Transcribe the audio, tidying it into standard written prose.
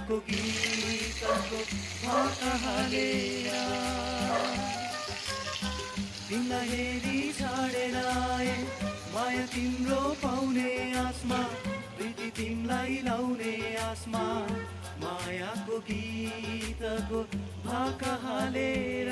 मायाको गीतको भाका हालेर तिमीलाई हेरी छाडेर आए माया तिम्रो पाउने आसमा प्रीति तिमीलाई लाउने आसमा मायाको गीतको भाका हालेर